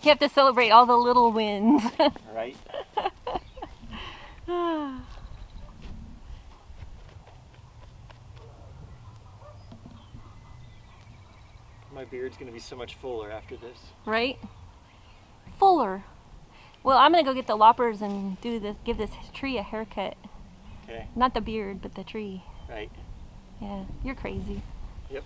You have to celebrate all the little wins. Right? My beard's gonna be so much fuller after this. Right? Fuller. Well, I'm gonna go get the loppers and do this. Give this tree a haircut. Okay. Not the beard, but the tree. Right. Yeah, you're crazy. Yep.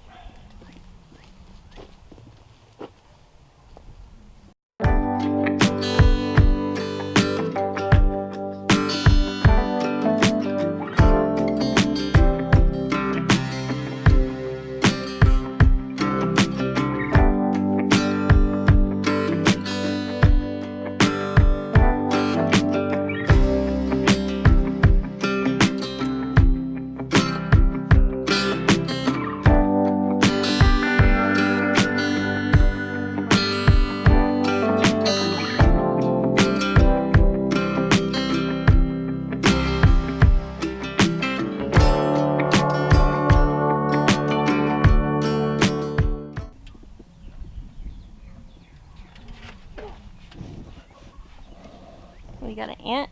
We got an ant.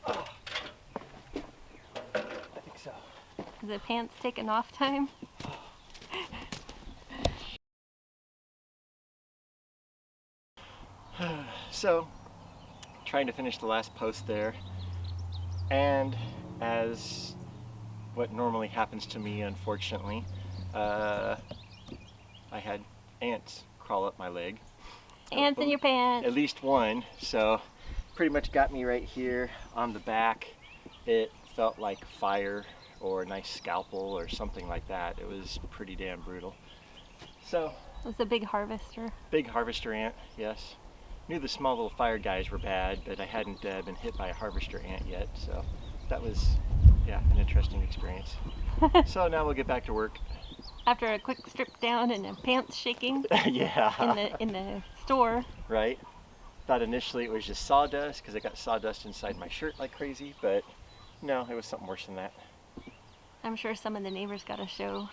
I think so. Is the pants taking off time? So, trying to finish the last post there, and as what normally happens to me, unfortunately, I had ants crawl up my leg. Ants in your pants. At least one, so pretty much got me right here on the back. It felt like fire or a nice scalpel or something like that. It was pretty damn brutal. So, It was a big harvester. big harvester ant, yes. Knew the small little fire guys were bad, but I hadn't been hit by a harvester ant yet, so that was, yeah, an interesting experience. So now we'll get back to work. After a quick strip down and a pants shaking Yeah. in the store. Right? Thought initially it was just sawdust because I got sawdust inside my shirt like crazy, but no, it was something worse than that. I'm sure some of the neighbors got a show.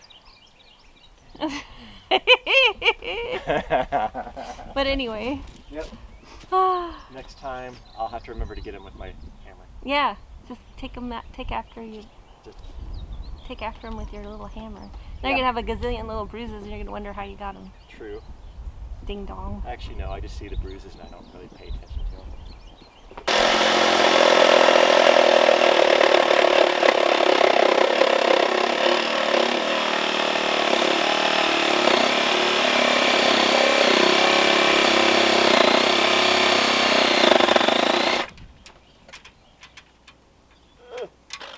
But anyway. Yep. Next time I'll have to remember to get him with my hammer. Yeah, just take after you. Just- Take after him with your little hammer. Now Yeah. you're gonna have a gazillion little bruises, and you're gonna wonder how you got them. True. Ding dong. Actually, no, I just see the bruises and I don't really pay attention to them.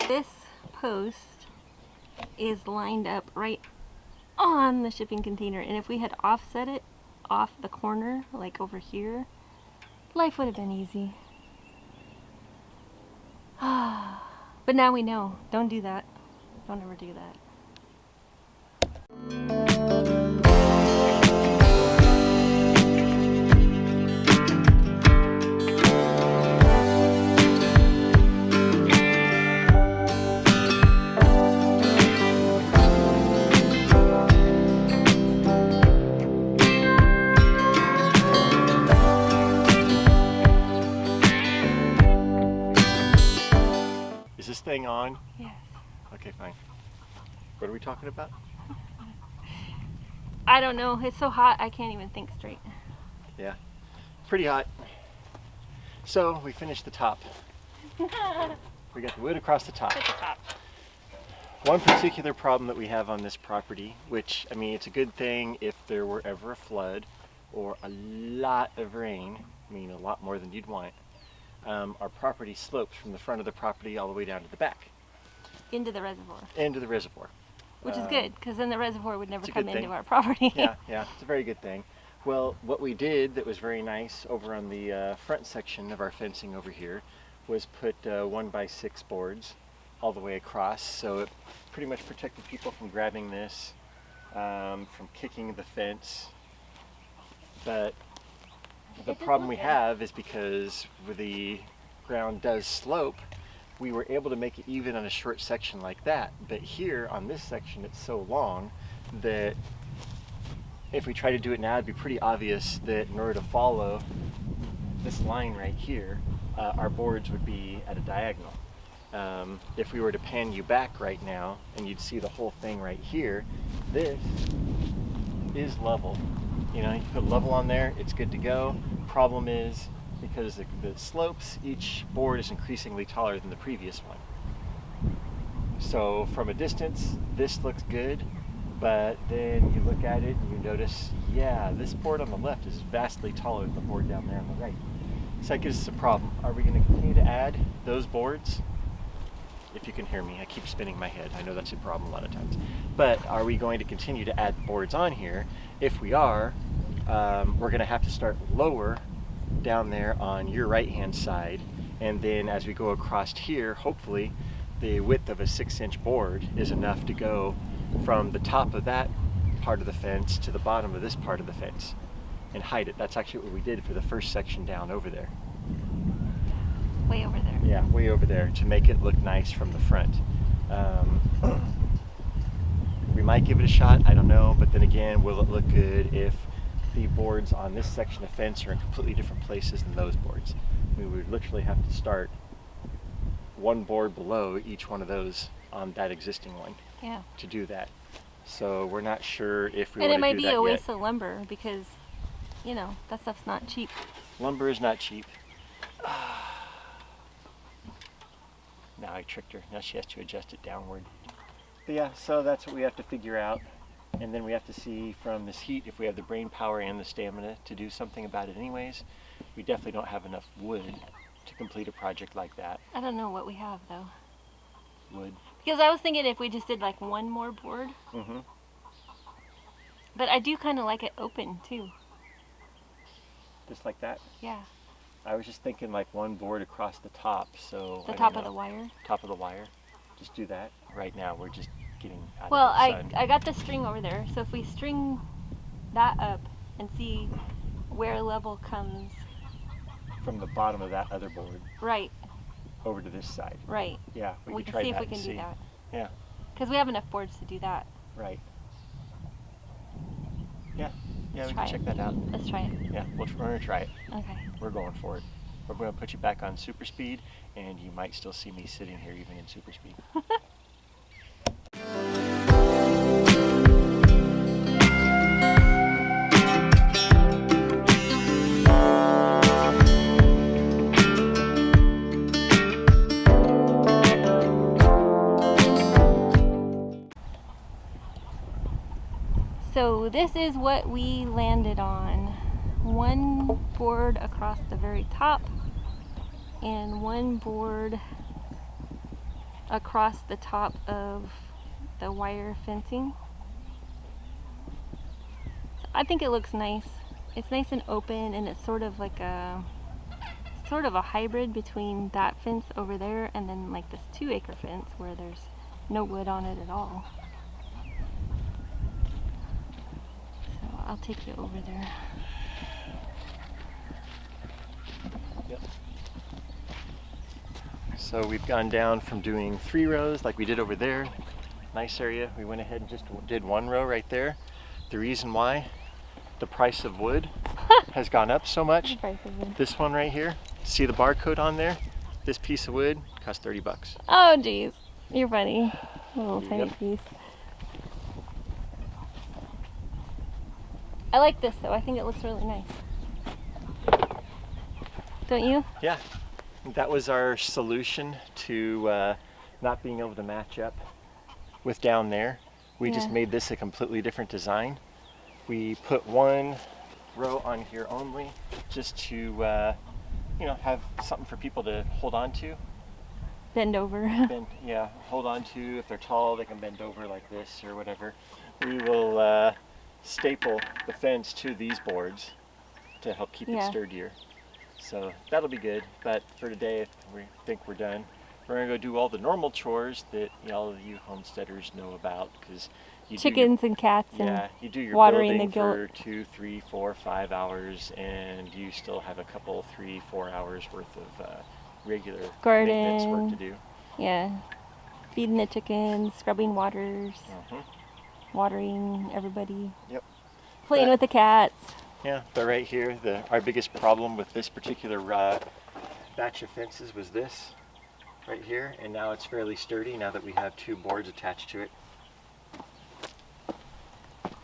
This post is lined up right on the shipping container, and if we had offset it off the corner, like over here, life would have been easy. But now we know. Don't do that. Don't ever do that. Is this thing on? Yes. Okay, fine. What are we talking about? I don't know. It's so hot I can't even think straight. Yeah, pretty hot. So we finished the top. We got the wood across the top. At the top. One particular problem that we have on this property, which, I mean, it's a good thing if there were ever a flood or a lot of rain, I mean, a lot more than you'd want. Our property slopes from the front of the property all the way down to the back. Into the reservoir. Into the reservoir. Which is good, because then the reservoir would never it's a come good into thing. our property. Yeah, it's a very good thing. Well, what we did that was very nice over on the front section of our fencing over here was put 1x6 boards all the way across, so it pretty much protected people from grabbing this, from kicking the fence. But the problem we have is because the ground does slope, we were able to make it even on a short section like that. But here on this section, it's so long that if we try to do it now, it'd be pretty obvious that in order to follow this line right here, our boards would be at a diagonal. If we were to pan you back right now, and you'd see the whole thing right here, this is level. You know, you put level on there, it's good to go. Problem is, because the slopes, each board is increasingly taller than the previous one. So from a distance, this looks good, but then you look at it and you notice, yeah, this board on the left is vastly taller than the board down there on the right. So that gives us a problem. Are we going to continue to add those boards? If you can hear me, I keep spinning my head. I know that's a problem a lot of times. But are we going to continue to add boards on here? If we are, we're going to have to start lower down there on your right-hand side. And then as we go across here, hopefully the width of a 6-inch board is enough to go from the top of that part of the fence to the bottom of this part of the fence and hide it. That's actually what we did for the first section down over there. Way over there. Yeah, way over there to make it look nice from the front. We might give it a shot, I don't know, but then again, will it look good if the boards on this section of fence are in completely different places than those boards? We would literally have to start one board below each one of those on that existing one. Yeah. To do that. So we're not sure if we And want to do that it might be a waste yet. of lumber because, you know, that stuff's not cheap. Lumber is not cheap. Now I tricked her. Now she has to adjust it downward. But yeah, so that's what we have to figure out. And then we have to see from this heat if we have the brain power and the stamina to do something about it anyways. We definitely don't have enough wood to complete a project like that. I don't know what we have though. Wood. Because I was thinking if we just did like one more board. Mm-hmm. But I do kind of like it open too. Just like that. Yeah. I was just thinking like one board across the top, so The I top don't of the know. wire. Top of the wire. Just do that. Right now we're just getting out Well, of the sun. I got the string over there, so if we string that up and see where level comes. From the bottom of that other board Right, over to this side. right. Yeah, We could can try see if that we and can do that. Yeah, Because we have enough boards to do that. right. Yeah, Let's we try can check it. that out. Let's try it. Yeah, we're going to try it. Okay. We're going for it. We're going to put you back on super speed, and you might still see me sitting here even in super speed. So this is what we landed on. One board across the very top and one board across the top of the wire fencing. So I think it looks nice. It's nice and open, and it's sort of like a hybrid between that fence over there and then like this 2-acre fence where there's no wood on it at all. So I'll take you over there. Yep. So we've gone down from doing 3 rows like we did over there. Nice area. We went ahead and just did 1 row right there. The reason why, the price of wood has gone up so much. The price of wood. This one right here, see the barcode on there? This piece of wood costs $30. Oh geez, you're funny. A little tiny Yep. piece. I like this though. I think it looks really nice. Don't you? Yeah, that was our solution to not being able to match up with down there. We just Yeah. made this a completely different design. We put 1 row on here only just to have something for people to hold on to. Bend over. Hold on to. If they're tall, they can bend over like this or whatever. We will staple the fence to these boards to help keep it Yeah. sturdier. So that'll be good, but for today we think we're done. We're gonna go do all the normal chores that all of you homesteaders know about, because you Chickens and cats and you do your watering building the goat. for 2, 3, 4, 5 hours, and you still have a couple, 3, 4 hours worth of regular maintenance work Garden. to do. yeah, feeding the chickens, scrubbing waters, Mhm. watering everybody. Playing with the cats. Yeah, but right here, our biggest problem with this particular batch of fences was this right here, and now it's fairly sturdy now that we have 2 boards attached to it.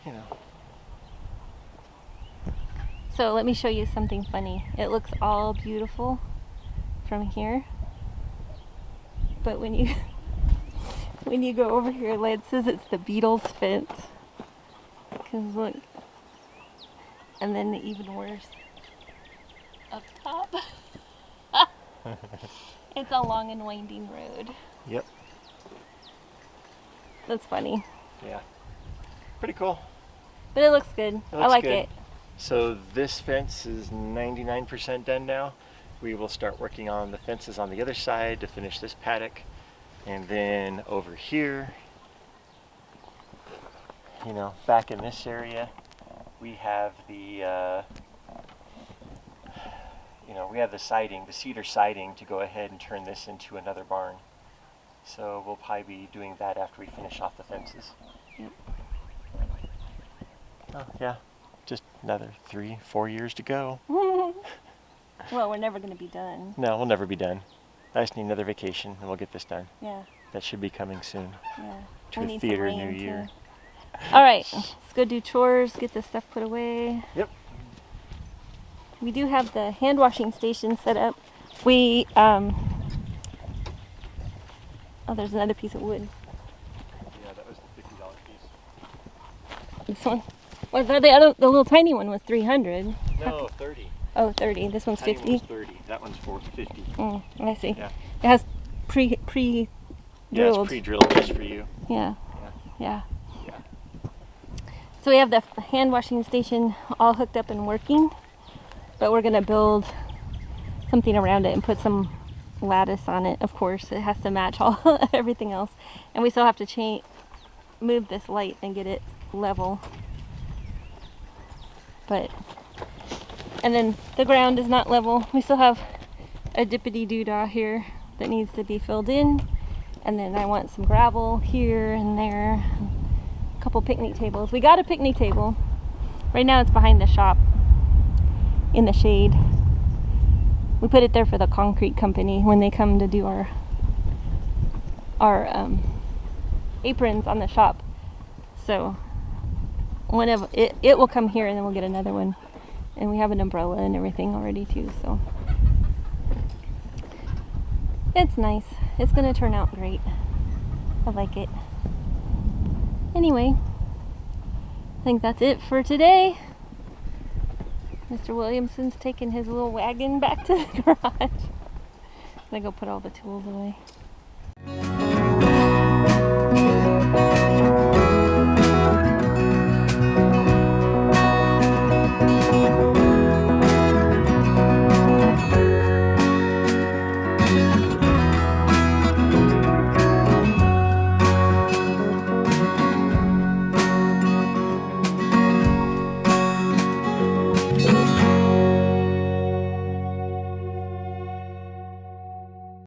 You know. So let me show you something funny. It looks all beautiful from here, but when you when you go over here, it says it's the Beatles fence. Cause look, and then even worse, up top, it's a long and winding road. Yep. That's funny. Yeah. Pretty cool. But it looks good. I like it. So this fence is 99% done now. We will start working on the fences on the other side to finish this paddock. And then over here, you know, back in this area, we have the, we have the siding, the cedar siding to go ahead and turn this into another barn. So we'll probably be doing that after we finish off the fences. Yep. Oh, yeah. Just another 3-4 years to go. Well, we're never going to be done. No, we'll never be done. I just need another vacation and we'll get this done. Yeah. That should be coming soon. Yeah. To a theater New Year. All right, let's go do chores, get this stuff put away. Yep. We do have the hand washing station set up. We, there's another piece of wood. Yeah, that was the $50 piece. This one. Well, the little tiny one was 300. No, 30. Oh, 30. This one's 50. Tiny one was 30. That one's 50. I see. Yeah. It has pre-drilled. Yeah, it's pre-drilled just for you. Yeah. Yeah. So we have the hand washing station all hooked up and working, but we're gonna build something around it and put some lattice on it. Of course, it has to match all everything else, and we still have to move this light and get it level. And then the ground is not level. We still have a dippity doodah here that needs to be filled in, and then I want some gravel here and there. A couple picnic tables. We got a picnic table. Right now it's behind the shop in the shade. We put it there for the concrete company when they come to do our aprons on the shop. So it will come here and then we'll get another one. And we have an umbrella and everything already too, so it's nice. It's gonna turn out great. I like it. Anyway, I think that's it for today. Mr. Williamson's taking his little wagon back to the garage. I'm gonna go put all the tools away.